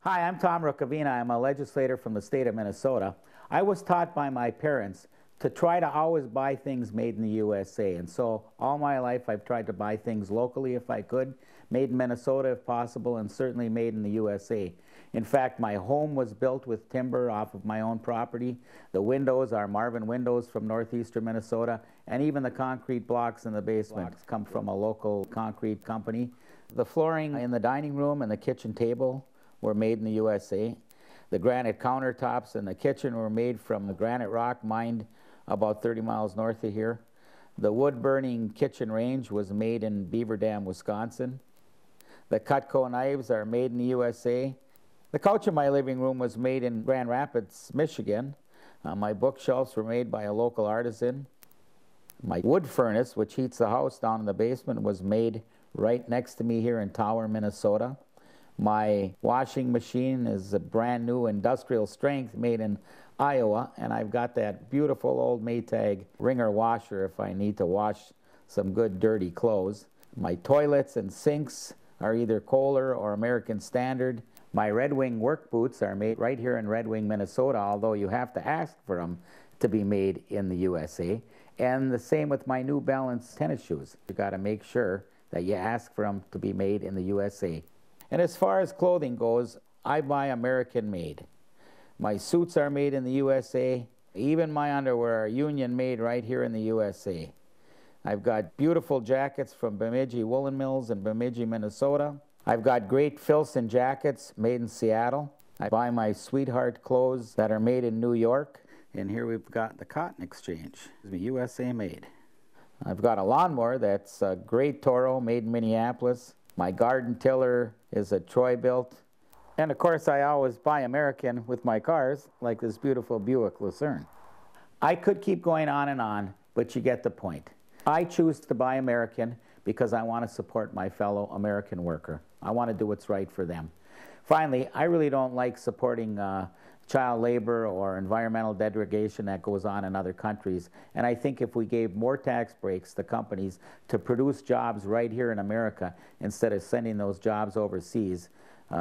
Hi, I'm Tom Rukavina. I'm a legislator from the state of Minnesota. I was taught by my parents to try to always buy things made in the USA. And so all my life I've tried to buy things locally if I could, made in Minnesota if possible, and certainly made in the USA. In fact, my home was built with timber off of my own property. The windows are Marvin windows from northeastern Minnesota, and even the concrete blocks in the basement come from a local concrete company. The flooring in the dining room and the kitchen table were made in the USA. The granite countertops in the kitchen were made from the granite rock mined about 30 miles north of here. The wood-burning kitchen range was made in Beaver Dam, Wisconsin. The Cutco knives are made in the USA. The couch in my living room was made in Grand Rapids, Michigan. My bookshelves were made by a local artisan. My wood furnace, which heats the house down in the basement, was made right next to me here in Tower, Minnesota. My washing machine is a brand new industrial strength made in Iowa, and I've got that beautiful old Maytag wringer washer if I need to wash some good dirty clothes. My toilets and sinks are either Kohler or American Standard. My Red Wing work boots are made right here in Red Wing, Minnesota, although you have to ask for them to be made in the USA. And the same with my New Balance tennis shoes. You got to make sure that you ask for them to be made in the USA. And as far as clothing goes, I buy American made. My suits are made in the USA. Even my underwear are union made right here in the USA. I've got beautiful jackets from Bemidji Woolen Mills in Bemidji, Minnesota. I've got great Filson jackets made in Seattle. I buy my sweetheart clothes that are made in New York. And here we've got the Cotton Exchange, USA made. I've got a lawnmower that's a great Toro made in Minneapolis. My garden tiller is a Troy built. And of course I always buy American with my cars, like this beautiful Buick Lucerne. I could keep going on, but you get the point. I choose to buy American because I want to support my fellow American worker. I want to do what's right for them. Finally, I really don't like supporting child labor or environmental degradation that goes on in other countries. And I think if we gave more tax breaks to companies to produce jobs right here in America instead of sending those jobs overseas,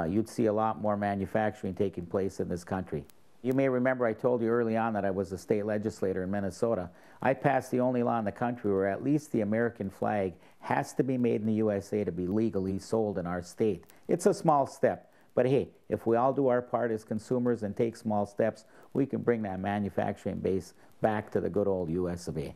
you'd see a lot more manufacturing taking place in this country. You may remember I told you early on that I was a state legislator in Minnesota. I passed the only law in the country where at least the American flag has to be made in the USA to be legally sold in our state. It's a small step. But hey, if we all do our part as consumers and take small steps, we can bring that manufacturing base back to the good old US of A.